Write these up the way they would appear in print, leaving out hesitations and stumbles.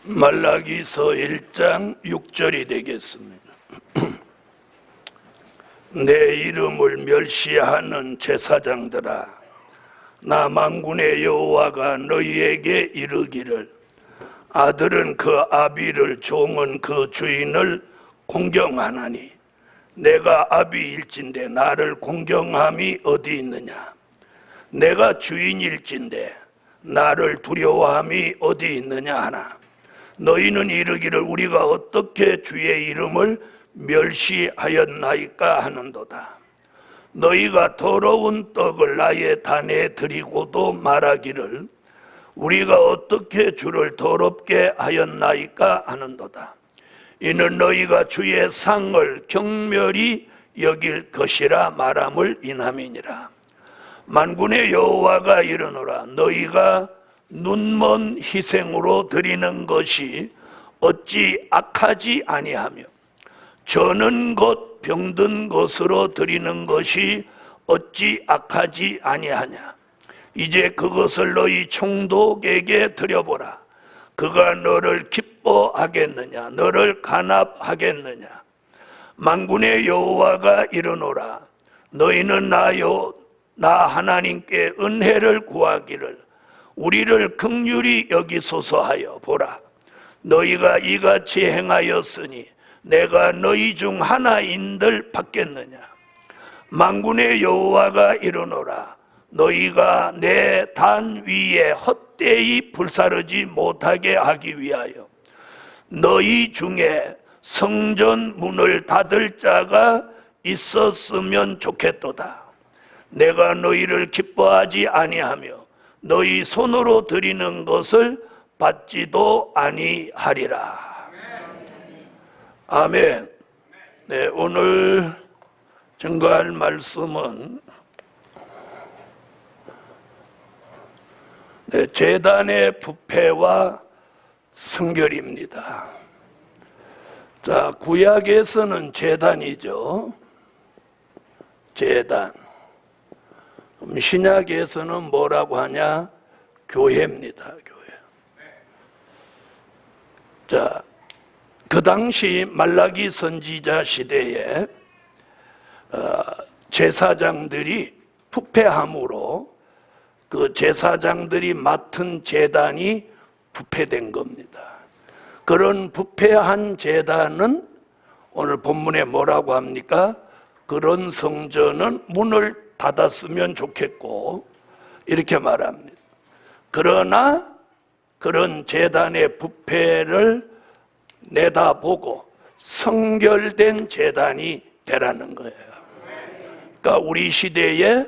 말라기서 1장 6절이 되겠습니다. 내 이름을 멸시하는 제사장들아, 나 만군의 여호와가 너희에게 이르기를, 아들은 그 아비를, 종은 그 주인을 공경하나니 내가 아비일진데 나를 공경함이 어디 있느냐? 내가 주인일진데 나를 두려워함이 어디 있느냐 하나, 너희는 이르기를 우리가 어떻게 주의 이름을 멸시하였나이까 하는도다. 너희가 더러운 떡을 나의 단에 드리고도 말하기를 우리가 어떻게 주를 더럽게 하였나이까 하는도다. 이는 너희가 주의 상을 경멸히 여길 것이라 말함을 인함이니라. 만군의 여호와가 이르노라, 너희가 눈먼 희생으로 드리는 것이 어찌 악하지 아니하며 저는 것 병든 것으로 드리는 것이 어찌 악하지 아니하냐? 이제 그것을 너희 총독에게 드려보라. 그가 너를 기뻐하겠느냐? 너를 간합하겠느냐? 만군의 여호와가 이르노라, 너희는 나 하나님께 은혜를 구하기를 우리를 긍휼히 여기소서 하여 보라. 너희가 이같이 행하였으니 내가 너희 중 하나인들 받겠느냐? 만군의 여호와가 이르노라, 너희가 내 단 위에 헛되이 불사르지 못하게 하기 위하여 너희 중에 성전 문을 닫을 자가 있었으면 좋겠도다. 내가 너희를 기뻐하지 아니하며 너희 손으로 드리는 것을 받지도 아니하리라. 아멘. 네, 오늘 증거할 말씀은 제단의 부패와 성결입니다. 자, 구약에서는 제단이죠. 제단. 그럼 신약에서는 뭐라고 하냐? 교회입니다. 교회. 자, 그 당시 말라기 선지자 시대에 제사장들이 부패함으로 그 제사장들이 맡은 제단이 부패된 겁니다. 그런 부패한 제단은 오늘 본문에 뭐라고 합니까? 그런 성전은 문을 닫았으면 좋겠고 이렇게 말합니다. 그러나 그런 제단의 부패를 내다보고 성결된 제단이 되라는 거예요. 그러니까 우리 시대에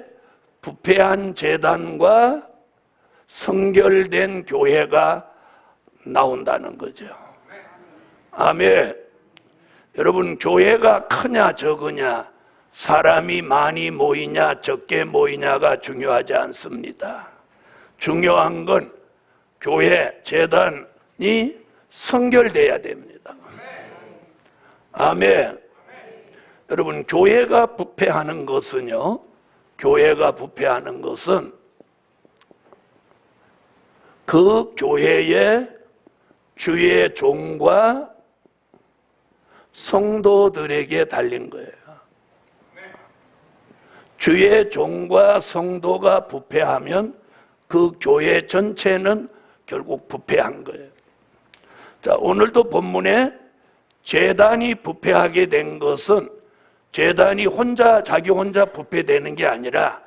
부패한 제단과 성결된 교회가 나온다는 거죠. 아멘. 여러분, 교회가 크냐 적으냐, 사람이 많이 모이냐 적게 모이냐가 중요하지 않습니다. 중요한 건 교회, 제단이 성결돼야 됩니다. 아멘. 여러분, 교회가 부패하는 것은요, 교회가 부패하는 것은 그 교회의 주의 종과 성도들에게 달린 거예요. 주의 종과 성도가 부패하면 그 교회 전체는 결국 부패한 거예요. 자, 오늘도 본문에 제단이 부패하게 된 것은 제단이 자기 혼자 부패되는 게 아니라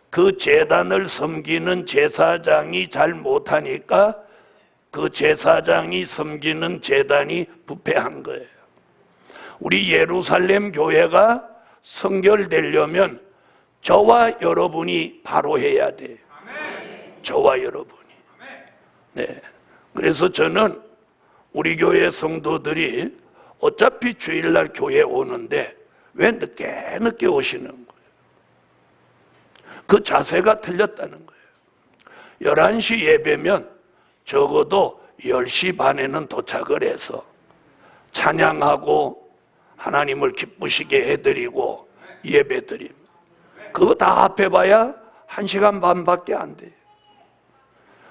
그 제단을 섬기는 제사장이 잘 못하니까 그 제사장이 섬기는 제단이 부패한 거예요. 우리 예루살렘 교회가 성결되려면 저와 여러분이 바로 해야 돼요. 저와 여러분이. 네. 그래서 저는 우리 교회 성도들이 어차피 주일날 교회 오는데 왜 늦게 오시는 거예요? 그 자세가 틀렸다는 거예요. 11시 예배면 적어도 10시 반에는 도착을 해서 찬양하고 하나님을 기쁘시게 해드리고 예배드립니다. 그거 다 합해봐야 1시간 반밖에 안 돼요.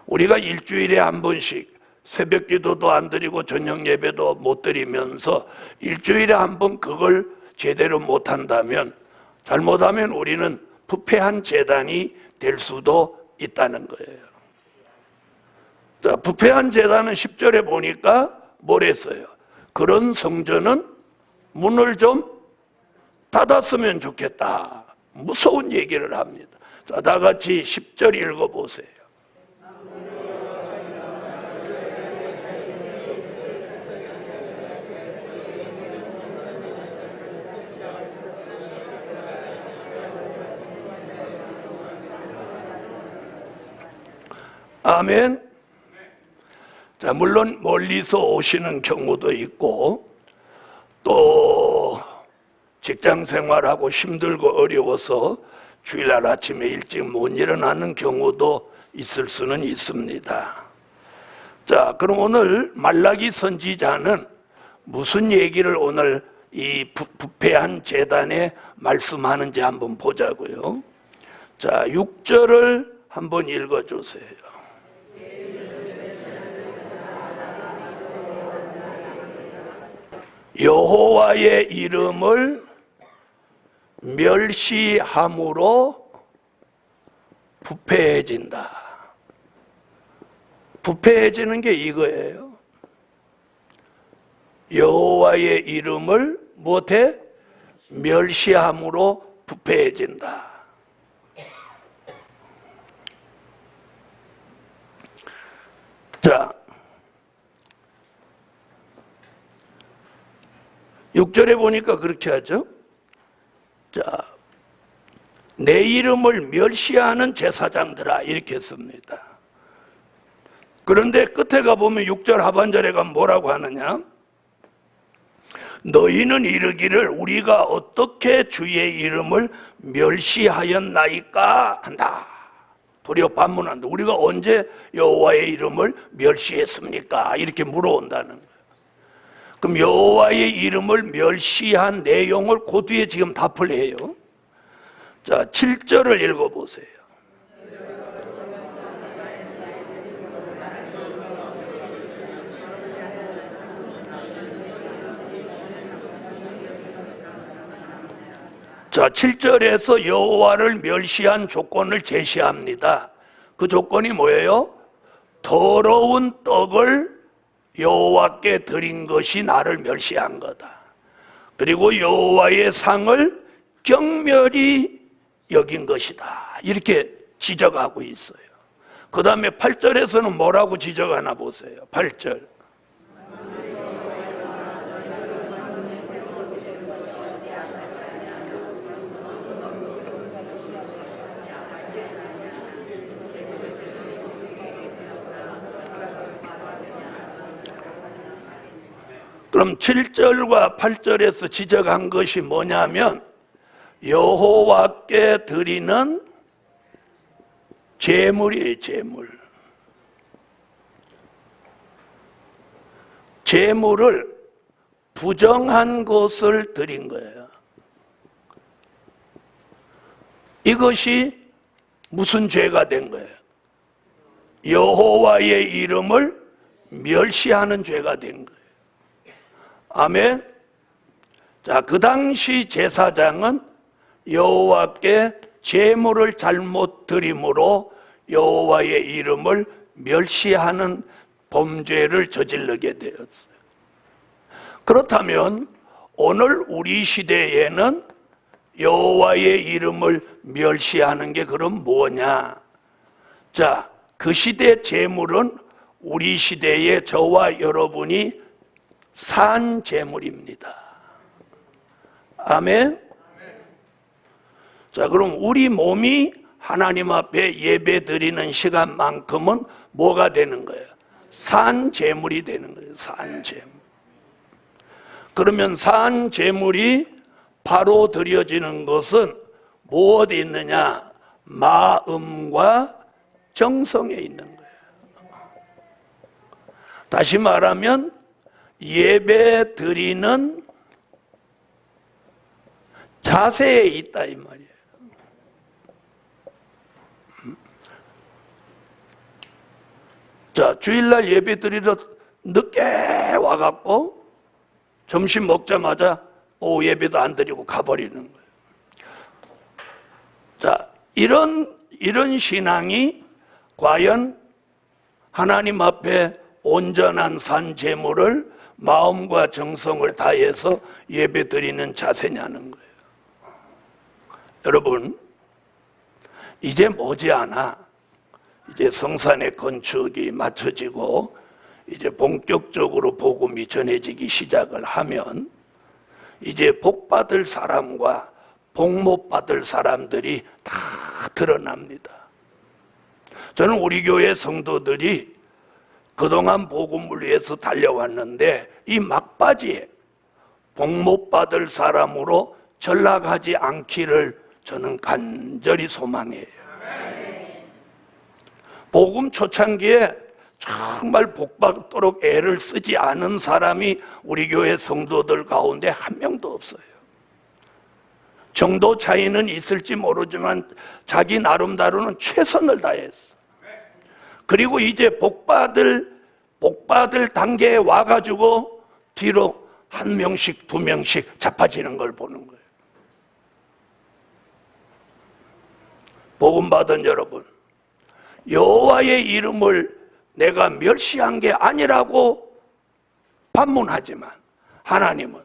우리가 일주일에 한 번씩 새벽 기도도 안 드리고 저녁 예배도 못 드리면서 일주일에 한 번 그걸 제대로 못 한다면, 잘못하면 우리는 부패한 제단이 될 수도 있다는 거예요. 자, 부패한 제단은 10절에 보니까 뭐랬어요? 그런 성전은 문을 좀 닫았으면 좋겠다. 무서운 얘기를 합니다. 자, 다 같이 10절 읽어보세요. 아멘. 자, 물론 멀리서 오시는 경우도 있고, 또 직장 생활하고 힘들고 어려워서 주일날 아침에 일찍 못 일어나는 경우도 있을 수는 있습니다. 자, 그럼 오늘 말라기 선지자는 무슨 얘기를 오늘 이 부패한 제단에 말씀하는지 한번 보자고요. 자, 6절을 한번 읽어주세요. 여호와의 이름을 멸시함으로 부패해진다. 부패해지는 게 이거예요. 여호와의 이름을 못해 멸시함으로 부패해진다. 자, 6절에 보니까 그렇게 하죠. 자, 내 이름을 멸시하는 제사장들아, 이렇게 씁니다. 그런데 끝에 가보면 6절 하반절에 가면 뭐라고 하느냐? 너희는 이르기를 우리가 어떻게 주의 이름을 멸시하였나이까 한다. 도리어 반문한다. 우리가 언제 여호와의 이름을 멸시했습니까? 이렇게 물어온다는 거예요. 그럼 여호와의 이름을 멸시한 내용을 그 뒤에 지금 답을 해요. 자, 7절을 읽어보세요. 자, 7절에서 여호와를 멸시한 조건을 제시합니다. 그 조건이 뭐예요? 더러운 떡을 여호와께 드린 것이 나를 멸시한 거다. 그리고 여호와의 상을 경멸히 여긴 것이다. 이렇게 지적하고 있어요. 그 다음에 8절에서는 뭐라고 지적하나 보세요. 8절. 그럼 7절과 8절에서 지적한 것이 뭐냐면 여호와께 드리는 제물이에요. 제물. 제물을 부정한 것을 드린 거예요. 이것이 무슨 죄가 된 거예요? 여호와의 이름을 멸시하는 죄가 된 거예요. 아멘. 자, 그 당시 제사장은 여호와께 제물을 잘못 드림으로 여호와의 이름을 멸시하는 범죄를 저지르게 되었어요. 그렇다면 오늘 우리 시대에는 여호와의 이름을 멸시하는 게 그럼 뭐냐? 자, 그 시대 제물은 우리 시대의 저와 여러분이 산 제물입니다. 아멘. 자, 그럼 우리 몸이 하나님 앞에 예배 드리는 시간만큼은 뭐가 되는 거예요? 산 제물이 되는 거예요. 산 제물. 그러면 산 제물이 바로 드려지는 것은 무엇에 있느냐? 마음과 정성에 있는 거예요. 다시 말하면 예배 드리는 자세에 있다 이 말이에요. 자, 주일날 예배 드리러 늦게 와갖고 점심 먹자마자 오후 예배도 안 드리고 가버리는 거예요. 자, 이런 신앙이 과연 하나님 앞에 온전한 산 제물을 마음과 정성을 다해서 예배 드리는 자세냐는 거예요. 여러분, 이제 머지않아 이제 성산의 건축이 마쳐지고 이제 본격적으로 복음이 전해지기 시작을 하면 이제 복받을 사람과 복 못 받을 사람들이 다 드러납니다. 저는 우리 교회 성도들이 그동안 복음을 위해서 달려왔는데 이 막바지에 복 못 받을 사람으로 전락하지 않기를 저는 간절히 소망해요. 복음 초창기에 정말 복 받도록 애를 쓰지 않은 사람이 우리 교회 성도들 가운데 한 명도 없어요. 정도 차이는 있을지 모르지만 자기 나름대로는 최선을 다했어. 그리고 이제 복 받을 단계에 와가지고 뒤로 한 명씩 두 명씩 자빠지는 걸 보는 거예요. 복음 받은 여러분, 여호와의 이름을 내가 멸시한 게 아니라고 반문하지만 하나님은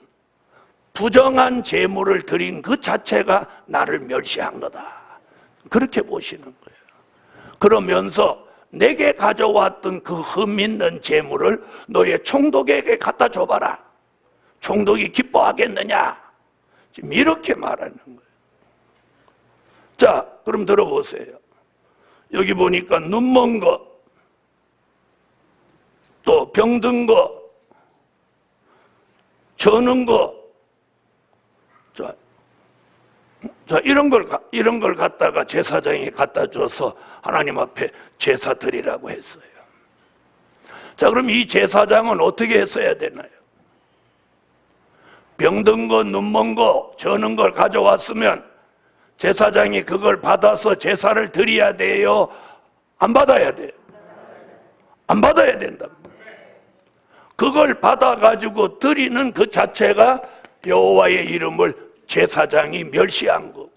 부정한 제물을 드린 그 자체가 나를 멸시한 거다, 그렇게 보시는 거예요. 그러면서 내게 가져왔던 그 흠 있는 제물을 너의 총독에게 갖다 줘봐라. 총독이 기뻐하겠느냐? 지금 이렇게 말하는 거예요. 자, 그럼 들어보세요. 여기 보니까 눈먼 거, 또 병든 거, 저는 거, 자, 이런 걸 갖다가 제사장이 갖다 줘서 하나님 앞에 제사 드리라고 했어요. 자, 그럼 이 제사장은 어떻게 했어야 되나요? 병든 거, 눈먼 거, 저는 걸 가져왔으면 제사장이 그걸 받아서 제사를 드려야 돼요? 안 받아야 돼요? 안 받아야 된다. 그걸 받아가지고 드리는 그 자체가 여호와의 이름을 제사장이 멸시한 거고,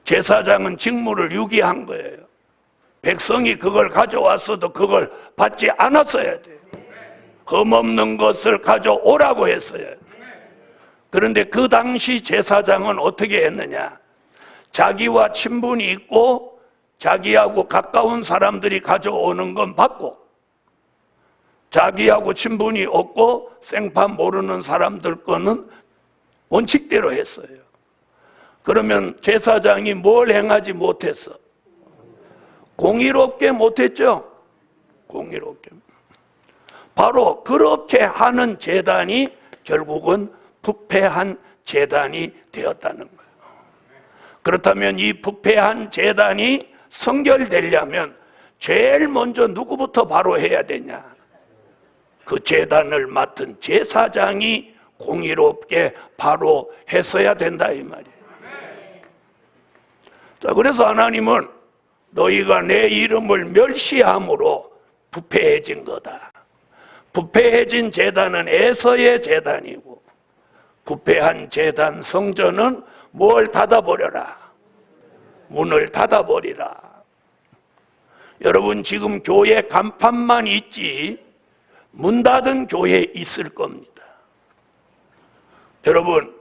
제사장은 직무를 유기한 거예요. 백성이 그걸 가져왔어도 그걸 받지 않았어야 돼요. 흠없는 것을 가져오라고 했어야 돼요. 그런데 그 당시 제사장은 어떻게 했느냐? 자기와 친분이 있고 자기하고 가까운 사람들이 가져오는 건 받고, 자기하고 친분이 없고 생판 모르는 사람들 거는 원칙대로 했어요. 그러면 제사장이 뭘 행하지 못했어? 공의롭게 못했죠? 공의롭게. 바로 그렇게 하는 제단이 결국은 부패한 제단이 되었다는 거예요. 그렇다면 이 부패한 제단이 성결되려면 제일 먼저 누구부터 바로 해야 되냐? 그 제단을 맡은 제사장이 공의롭게 바로 했어야 된다, 이 말이에요. 자, 그래서 하나님은 너희가 내 이름을 멸시함으로 부패해진 거다. 부패해진 제단은 에서의 제단이고, 부패한 제단 성전은 뭘 닫아버려라? 문을 닫아버리라. 여러분, 지금 교회 간판만 있지 문 닫은 교회 있을 겁니다. 여러분,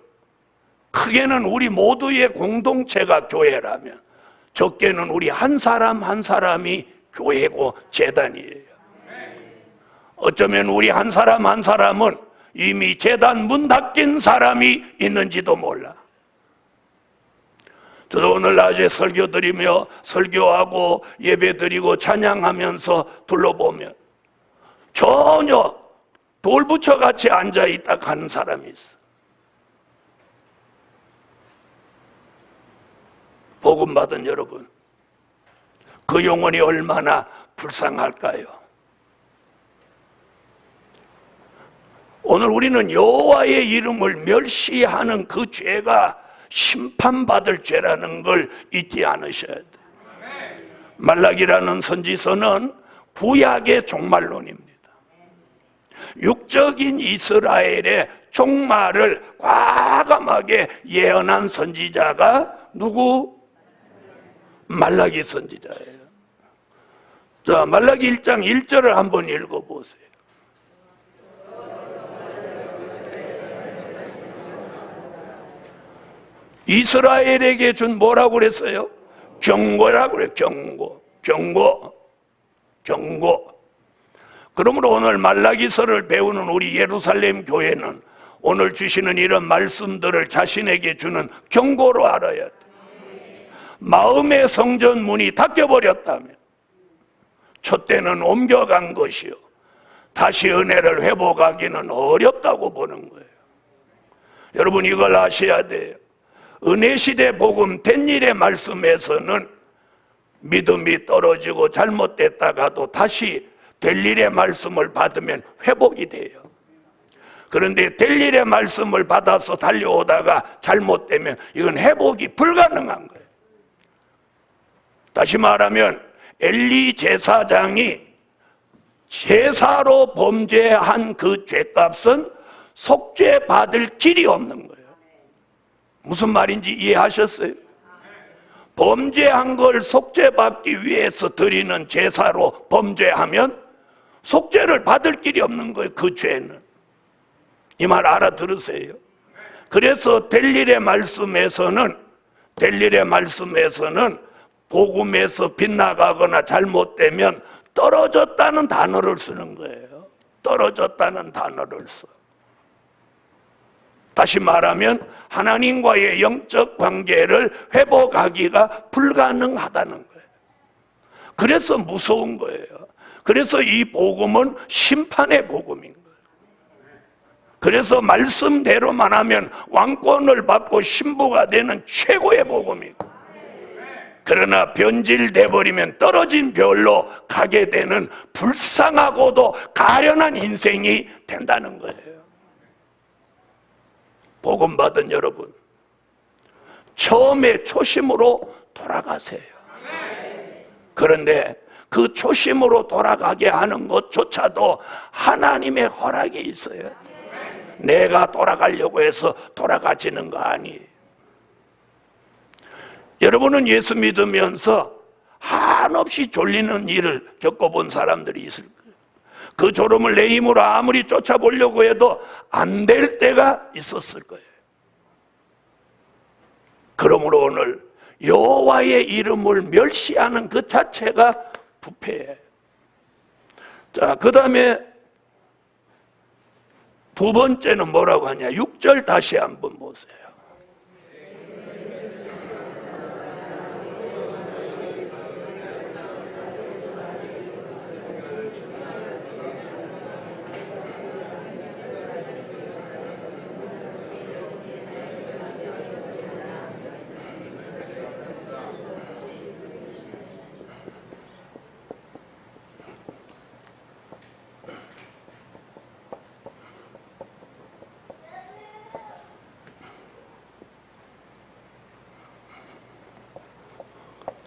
크게는 우리 모두의 공동체가 교회라면 적게는 우리 한 사람 한 사람이 교회고 제단이에요. 어쩌면 우리 한 사람 한 사람은 이미 제단 문 닫힌 사람이 있는지도 몰라. 저도 오늘 낮에 설교 드리며 설교하고 예배 드리고 찬양하면서 둘러보면 전혀 돌부처같이 앉아있다 가는 사람이 있어. 복음 받은 여러분, 그 영혼이 얼마나 불쌍할까요? 오늘 우리는 여호와의 이름을 멸시하는 그 죄가 심판받을 죄라는 걸 잊지 않으셔야 돼요. 말라기라는 선지서는 구약의 종말론입니다. 육적인 이스라엘의 종말을 과감하게 예언한 선지자가 누구? 말라기 선지자예요. 자, 말라기 1장 1절을 한번 읽어보세요. 이스라엘에게 준 뭐라고 그랬어요? 경고라고 그래요. 경고. 그러므로 오늘 말라기서를 배우는 우리 예루살렘 교회는 오늘 주시는 이런 말씀들을 자신에게 주는 경고로 알아야 돼. 마음의 성전 문이 닫혀버렸다면 촛대는 옮겨간 것이요, 다시 은혜를 회복하기는 어렵다고 보는 거예요. 여러분, 이걸 아셔야 돼요. 은혜시대 복음 된 일의 말씀에서는 믿음이 떨어지고 잘못됐다가도 다시 될 일의 말씀을 받으면 회복이 돼요. 그런데 될 일의 말씀을 받아서 달려오다가 잘못되면 이건 회복이 불가능한 거예요. 다시 말하면 엘리 제사장이 제사로 범죄한 그 죄값은 속죄받을 길이 없는 거예요. 무슨 말인지 이해하셨어요? 범죄한 걸 속죄받기 위해서 드리는 제사로 범죄하면 속죄를 받을 길이 없는 거예요. 그 죄는. 이 말 알아들으세요? 그래서 될 일의 말씀에서는 복음에서 빗나가거나 잘못되면 떨어졌다는 단어를 쓰는 거예요. 떨어졌다는 단어를 써. 다시 말하면 하나님과의 영적 관계를 회복하기가 불가능하다는 거예요. 그래서 무서운 거예요. 그래서 이 복음은 심판의 복음인 거예요. 그래서 말씀대로만 하면 왕권을 받고 신부가 되는 최고의 복음이고, 그러나 변질돼 버리면 떨어진 별로 가게 되는 불쌍하고도 가련한 인생이 된다는 거예요. 복음 받은 여러분, 처음에 초심으로 돌아가세요. 그런데 그 초심으로 돌아가게 하는 것조차도 하나님의 허락이 있어요. 내가 돌아가려고 해서 돌아가지는 거 아니에요. 여러분은 예수 믿으면서 한없이 졸리는 일을 겪어본 사람들이 있을 거예요. 그 졸음을 내 힘으로 아무리 쫓아보려고 해도 안 될 때가 있었을 거예요. 그러므로 오늘 여호와의 이름을 멸시하는 그 자체가 부패예요. 자, 그 다음에 두 번째는 뭐라고 하냐? 6절 다시 한번 보세요.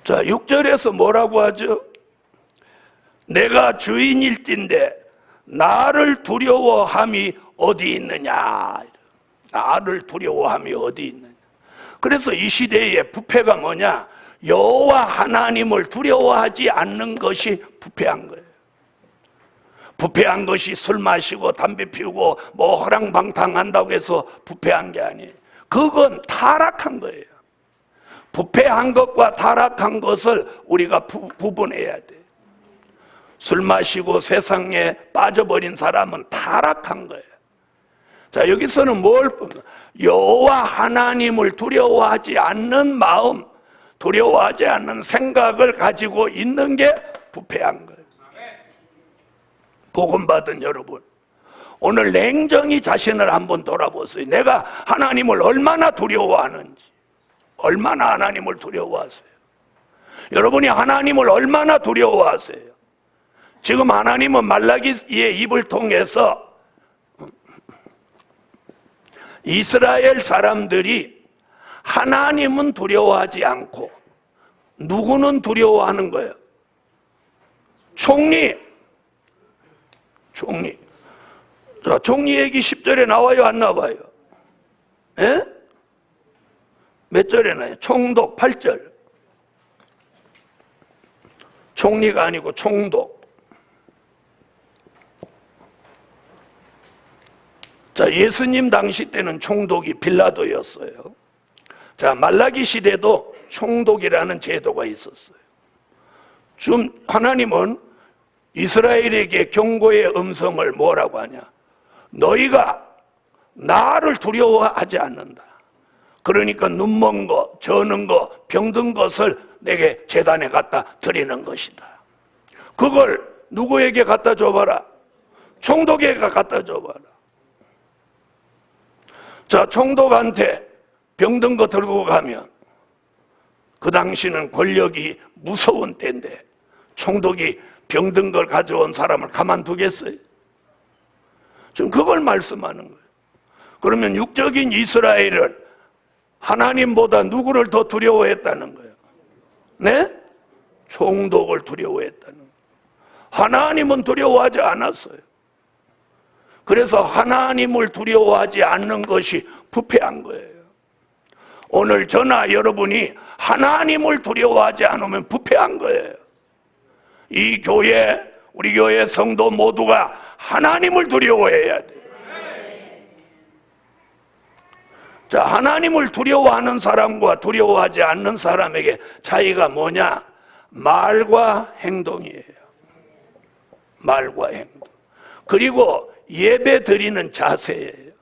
자, 6절에서 뭐라고 하죠? 내가 주인일진데 나를 두려워함이 어디 있느냐? 나를 두려워함이 어디 있느냐? 그래서 이 시대의 부패가 뭐냐? 여호와 하나님을 두려워하지 않는 것이 부패한 거예요. 부패한 것이 술 마시고 담배 피우고 뭐 허랑방탕한다고 해서 부패한 게 아니에요. 그건 타락한 거예요. 부패한 것과 타락한 것을 우리가 구분해야 돼. 술 마시고 세상에 빠져버린 사람은 타락한 거예요. 자, 여기서는 여호와 하나님을 두려워하지 않는 마음, 두려워하지 않는 생각을 가지고 있는 게 부패한 거예요. 복음 받은 여러분, 오늘 냉정히 자신을 한번 돌아보세요. 내가 하나님을 얼마나 두려워하는지, 얼마나 하나님을 두려워하세요? 여러분이 하나님을 얼마나 두려워하세요? 지금 하나님은 말라기의 입을 통해서 이스라엘 사람들이 하나님은 두려워하지 않고 누구는 두려워하는 거예요? 총리. 자, 총리 얘기 10절에 나와요, 안 나와요? 예? 몇 절에 나와요? 총독 8절. 총리가 아니고 총독. 자, 예수님 당시 때는 총독이 빌라도였어요. 자, 말라기 시대도 총독이라는 제도가 있었어요. 지금 하나님은 이스라엘에게 경고의 음성을 뭐라고 하냐? 너희가 나를 두려워하지 않는다. 그러니까 눈먼 거, 저는 거, 병든 것을 내게 제단에 갖다 드리는 것이다. 그걸 누구에게 갖다 줘봐라? 총독에게 갖다 줘봐라. 자, 총독한테 병든 거 들고 가면 그 당시는 권력이 무서운 때인데 총독이 병든 걸 가져온 사람을 가만두겠어요? 지금 그걸 말씀하는 거예요. 그러면 육적인 이스라엘은 하나님보다 누구를 더 두려워했다는 거예요? 네? 총독을 두려워했다는 거예요. 하나님은 두려워하지 않았어요. 그래서 하나님을 두려워하지 않는 것이 부패한 거예요. 오늘 저나 여러분이 하나님을 두려워하지 않으면 부패한 거예요. 이 교회, 우리 교회 성도 모두가 하나님을 두려워해야 돼요. 자, 하나님을 두려워하는 사람과 두려워하지 않는 사람에게 차이가 뭐냐? 말과 행동이에요. 말과 행동. 그리고 예배 드리는 자세예요.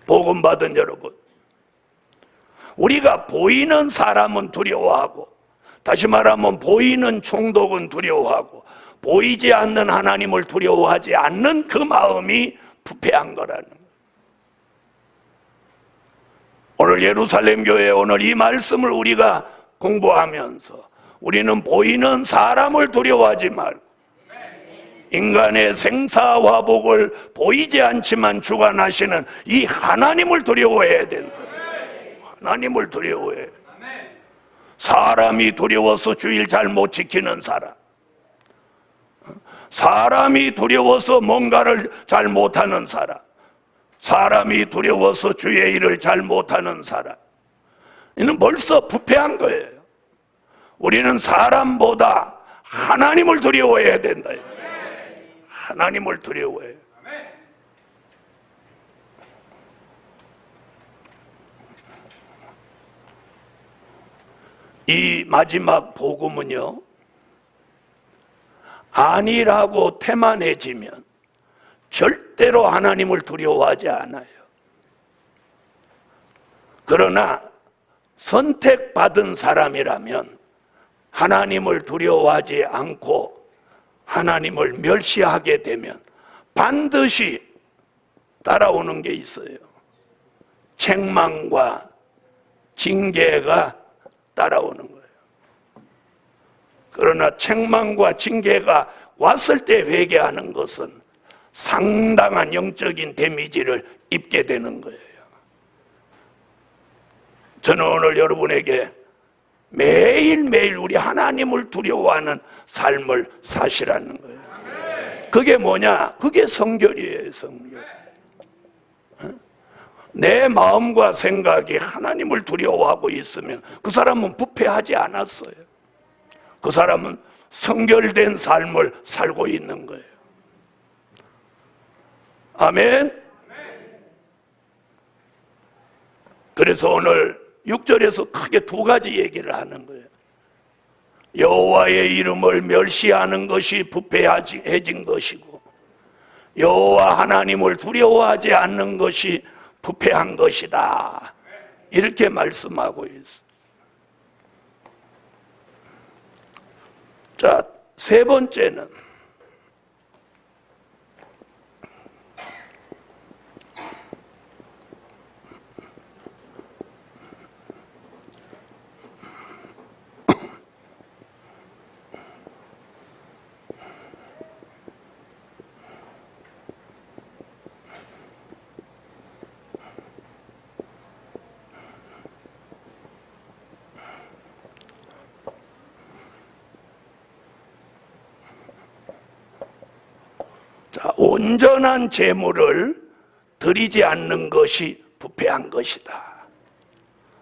복음 받은 여러분, 우리가 보이는 사람은 두려워하고, 다시 말하면 보이는 총독은 두려워하고, 보이지 않는 하나님을 두려워하지 않는 그 마음이 부패한 거라는 거예요. 오늘 예루살렘 교회 오늘 이 말씀을 우리가 공부하면서 우리는 보이는 사람을 두려워하지 말고 인간의 생사화복을 보이지 않지만 주관하시는 이 하나님을 두려워해야 된다. 하나님을 두려워해. 사람이 두려워서 주일 잘 못 지키는 사람, 사람이 두려워서 뭔가를 잘 못하는 사람, 사람이 두려워서 주의 일을 잘 못하는 사람, 이는 벌써 부패한 거예요. 우리는 사람보다 하나님을 두려워해야 된다. 하나님을 두려워해요. 이 마지막 복음은요, 아니라고 태만해지면 절대로 하나님을 두려워하지 않아요. 그러나 선택받은 사람이라면 하나님을 두려워하지 않고 하나님을 멸시하게 되면 반드시 따라오는 게 있어요. 책망과 징계가 따라오는 거예요. 그러나 책망과 징계가 왔을 때 회개하는 것은 상당한 영적인 데미지를 입게 되는 거예요. 저는 오늘 여러분에게 매일매일 우리 하나님을 두려워하는 삶을 사시라는 거예요. 그게 뭐냐? 그게 성결이에요. 성결. 내 마음과 생각이 하나님을 두려워하고 있으면 그 사람은 부패하지 않았어요. 그 사람은 성결된 삶을 살고 있는 거예요. 아멘. 그래서 오늘 6절에서 크게 두 가지 얘기를 하는 거예요. 여호와의 이름을 멸시하는 것이 부패해진 것이고, 여호와 하나님을 두려워하지 않는 것이 부패한 것이다. 이렇게 말씀하고 있어요. 자, 세 번째는 온전한 제물을 드리지 않는 것이 부패한 것이다.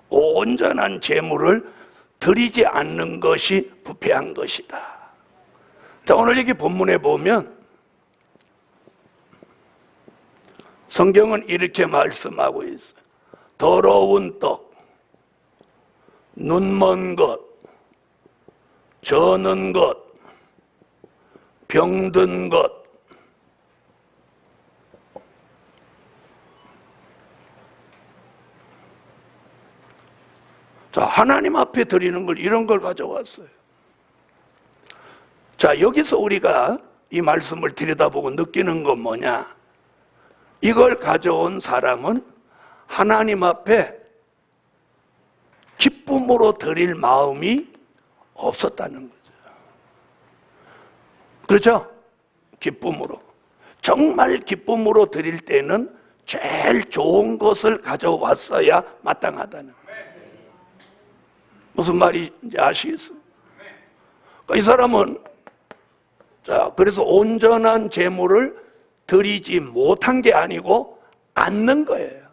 온전한 제물을 드리지 않는 것이 부패한 것이다. 자, 오늘 여기 본문에 보면 성경은 이렇게 말씀하고 있어요. 더러운 떡, 눈먼 것, 저는 것, 병든 것, 자, 하나님 앞에 드리는 걸 이런 걸 가져왔어요. 자, 여기서 우리가 이 말씀을 들여다보고 느끼는 건 뭐냐? 이걸 가져온 사람은 하나님 앞에 기쁨으로 드릴 마음이 없었다는 거죠. 그렇죠? 기쁨으로. 정말 기쁨으로 드릴 때는 제일 좋은 것을 가져왔어야 마땅하다는 거예요. 무슨 말인지 아시겠어요? 이 사람은 자, 그래서 온전한 제물을 드리지 못한 게 아니고 않는 거예요.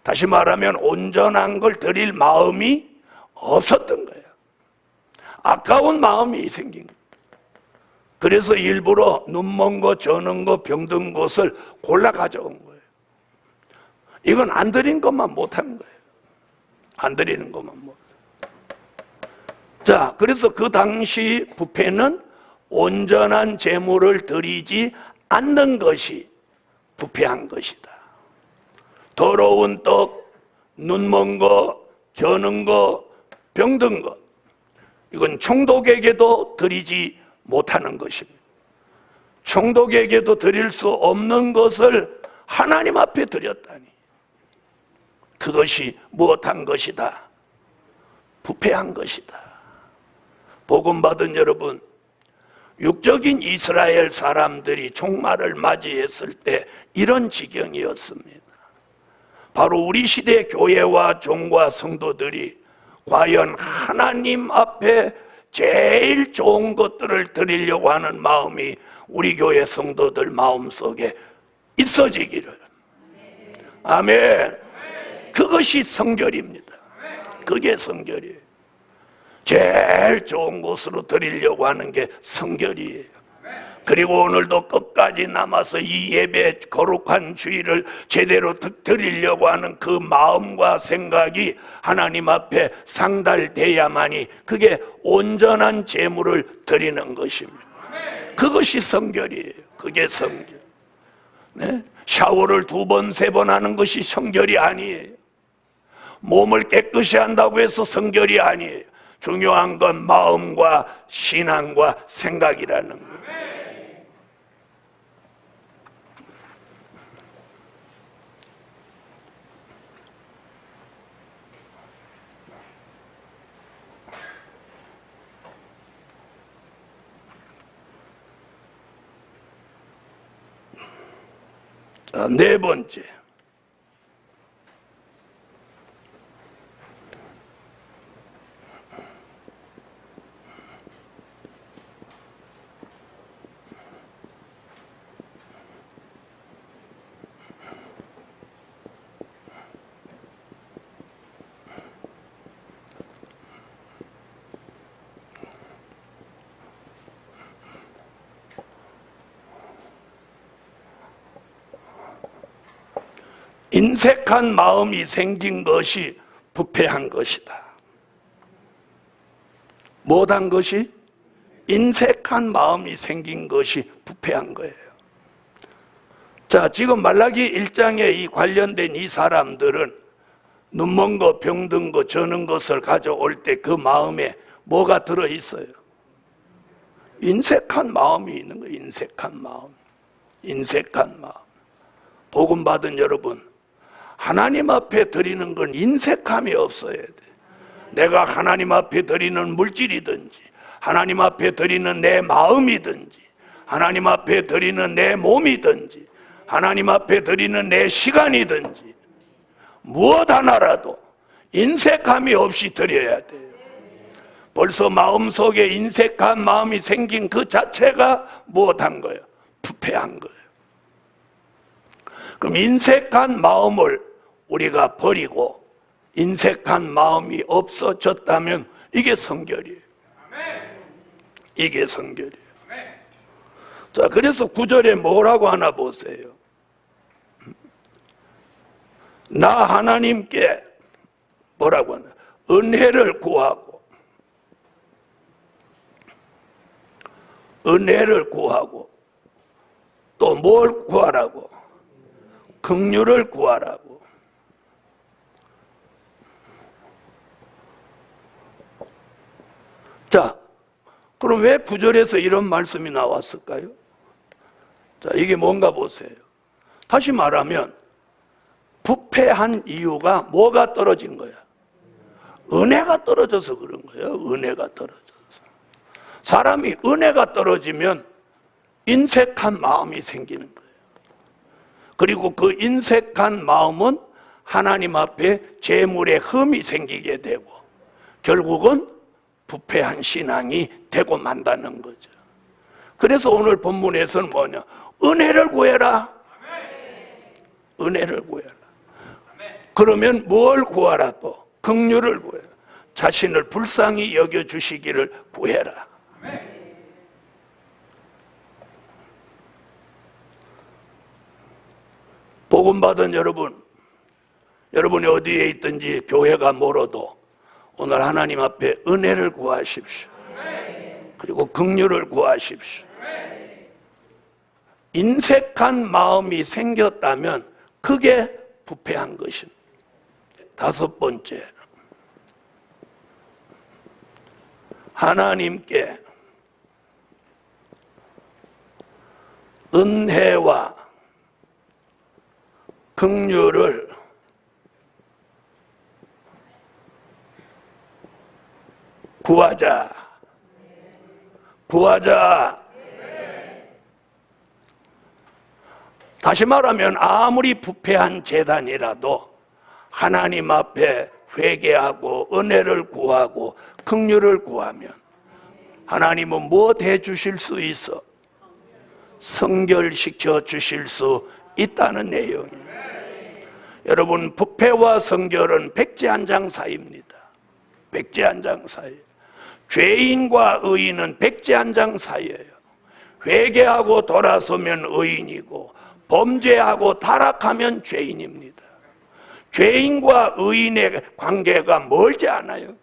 다시 말하면 온전한 걸 드릴 마음이 없었던 거예요. 아까운 마음이 생긴 거예요. 그래서 일부러 눈먼 거, 저는 거, 병든 것을 골라 가져온 거예요. 이건 안 드린 것만 못한 거예요. 안 드리는 것만 못. 자, 그래서 그 당시 부패는 온전한 제물을 드리지 않는 것이 부패한 것이다. 더러운 떡, 눈먼 거, 저는 거, 병든 것, 이건 총독에게도 드리지 못하는 것입니다. 총독에게도 드릴 수 없는 것을 하나님 앞에 드렸다니, 그것이 무엇한 것이다? 부패한 것이다. 복음 받은 여러분, 육적인 이스라엘 사람들이 종말을 맞이했을 때 이런 지경이었습니다. 바로 우리 시대 교회와 종과 성도들이 과연 하나님 앞에 제일 좋은 것들을 드리려고 하는 마음이 우리 교회 성도들 마음속에 있어지기를. 아멘. 그것이 성결입니다. 그게 성결이에요. 제일 좋은 곳으로 드리려고 하는 게 성결이에요. 그리고 오늘도 끝까지 남아서 이 예배 거룩한 주일을 제대로 드리려고 하는 그 마음과 생각이 하나님 앞에 상달돼야만이 그게 온전한 제물을 드리는 것입니다. 그것이 성결이에요. 그게 성결. 네? 샤워를 2번, 3번 하는 것이 성결이 아니에요. 몸을 깨끗이 한다고 해서 성결이 아니에요. 중요한 건 마음과 신앙과 생각이라는 거예요. 자, 4번째. 인색한 마음이 생긴 것이 부패한 것이다. 못한 것이? 인색한 마음이 생긴 것이 부패한 거예요. 자, 지금 말라기 1장에 이 관련된 이 사람들은 눈먼 거, 병든 거, 저는 것을 가져올 때 그 마음에 뭐가 들어있어요? 인색한 마음이 있는 거예요. 인색한 마음. 인색한 마음. 복음 받은 여러분, 하나님 앞에 드리는 건 인색함이 없어야 돼. 내가 하나님 앞에 드리는 물질이든지, 하나님 앞에 드리는 내 마음이든지, 하나님 앞에 드리는 내 몸이든지, 하나님 앞에 드리는 내 시간이든지, 무엇 하나라도 인색함이 없이 드려야 돼요. 벌써 마음속에 인색한 마음이 생긴 그 자체가 무엇한 거예요? 부패한 거예요. 그럼 인색한 마음을 우리가 버리고 인색한 마음이 없어졌다면 이게 성결이에요. 이게 성결이에요. 자, 그래서 9절에 뭐라고 하나 보세요. 나 하나님께 뭐라고 하나? 은혜를 구하고 은혜를 구하고 또 뭘 구하라고? 긍휼을 구하라고. 자, 그럼 왜 9절에서 이런 말씀이 나왔을까요? 자, 이게 뭔가 보세요. 다시 말하면 부패한 이유가 뭐가 떨어진 거야? 은혜가 떨어져서 그런 거예요. 은혜가 떨어져서. 사람이 은혜가 떨어지면 인색한 마음이 생기는 거예요. 그리고 그 인색한 마음은 하나님 앞에 재물에 흠이 생기게 되고 결국은 부패한 신앙이 되고 만다는 거죠. 그래서 오늘 본문에서는 뭐냐? 은혜를 구해라. 은혜를 구해라. 그러면 뭘 구하라 또? 긍휼을 구해라. 자신을 불쌍히 여겨주시기를 구해라. 복음받은 여러분, 여러분이 어디에 있든지 교회가 멀어도 오늘 하나님 앞에 은혜를 구하십시오. 그리고 긍휼을 구하십시오. 인색한 마음이 생겼다면 그게 부패한 것입니다. 다섯 번째, 하나님께 은혜와 긍휼을 구하자. 구하자. 다시 말하면 아무리 부패한 재단이라도 하나님 앞에 회개하고 은혜를 구하고 긍휼을 구하면 하나님은 무엇 해주실 수 있어? 성결시켜 주실 수 있다는 내용이에요. 여러분, 부패와 성결은 백지 한 장 사이입니다. 백지 한 장 사이. 죄인과 의인은 백지 한 장 사이예요. 회개하고 돌아서면 의인이고 범죄하고 타락하면 죄인입니다. 죄인과 의인의 관계가 멀지 않아요.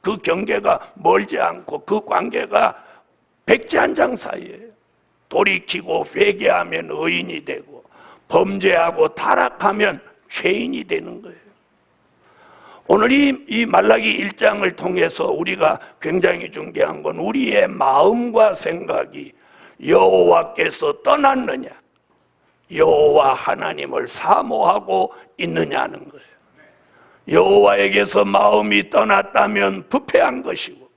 그 경계가 멀지 않고 그 관계가 백지 한 장 사이예요. 돌이키고 회개하면 의인이 되고 범죄하고 타락하면 죄인이 되는 거예요. 오늘 이 말라기 1장을 통해서 우리가 굉장히 중요한 건 우리의 마음과 생각이 여호와께서 떠났느냐, 여호와 하나님을 사모하고 있느냐는 거예요. 여호와에게서 마음이 떠났다면 부패한 것이고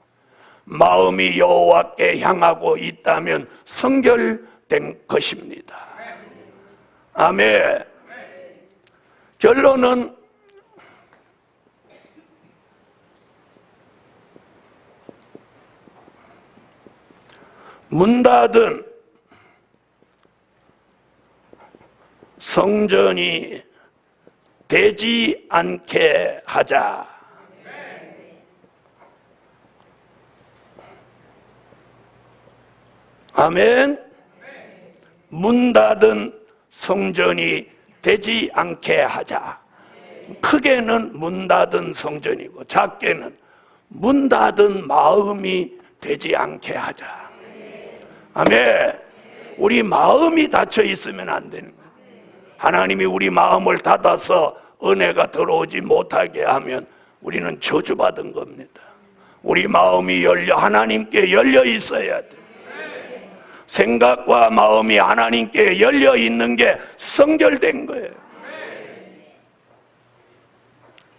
마음이 여호와께 향하고 있다면 성결된 것입니다. 아멘. 결론은 문 닫은 성전이 되지 않게 하자. 아멘. 문 닫은 성전이 되지 않게 하자. 크게는 문 닫은 성전이고 작게는 문 닫은 마음이 되지 않게 하자. 아멘. 우리 마음이 닫혀 있으면 안 되는 거예요. 하나님이 우리 마음을 닫아서 은혜가 들어오지 못하게 하면 우리는 저주받은 겁니다. 우리 마음이 하나님께 열려 있어야 돼요. 생각과 마음이 하나님께 열려 있는 게 성결된 거예요.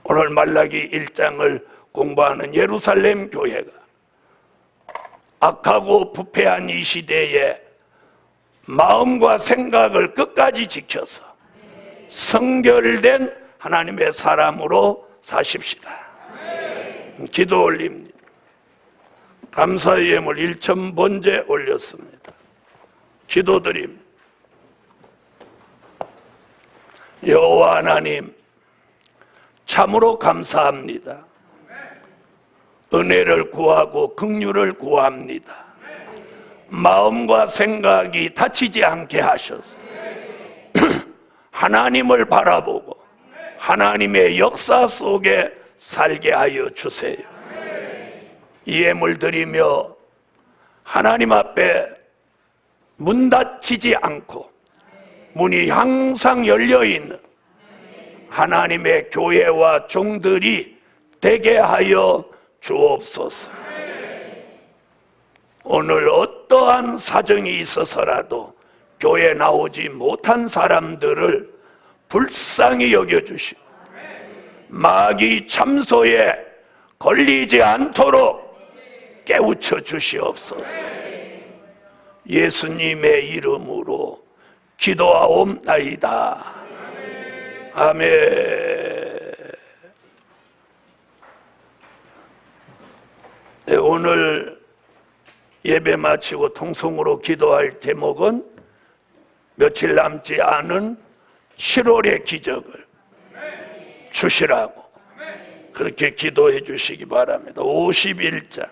오늘 말라기 1장을 공부하는 예루살렘 교회가 악하고 부패한 이 시대에 마음과 생각을 끝까지 지켜서 성결된 하나님의 사람으로 사십시다. 기도 올립니다. 감사의 예물 1,000번째 올렸습니다. 기도드립니다. 여호와 하나님, 참으로 감사합니다. 은혜를 구하고 긍휼을 구합니다. 마음과 생각이 다치지 않게 하셔서 하나님을 바라보고 하나님의 역사 속에 살게 하여 주세요. 예물 드리며 하나님 앞에 문 닫히지 않고 문이 항상 열려있는 하나님의 교회와 종들이 되게 하여 주옵소서. 오늘 어떠한 사정이 있어서라도 교회 나오지 못한 사람들을 불쌍히 여겨주시고 마귀 참소에 걸리지 않도록 깨우쳐 주시옵소서. 예수님의 이름으로 기도하옵나이다. 아멘. 네, 오늘 예배 마치고 통성으로 기도할 제목은 며칠 남지 않은 7월의 기적을 주시라고 그렇게 기도해 주시기 바랍니다. 51장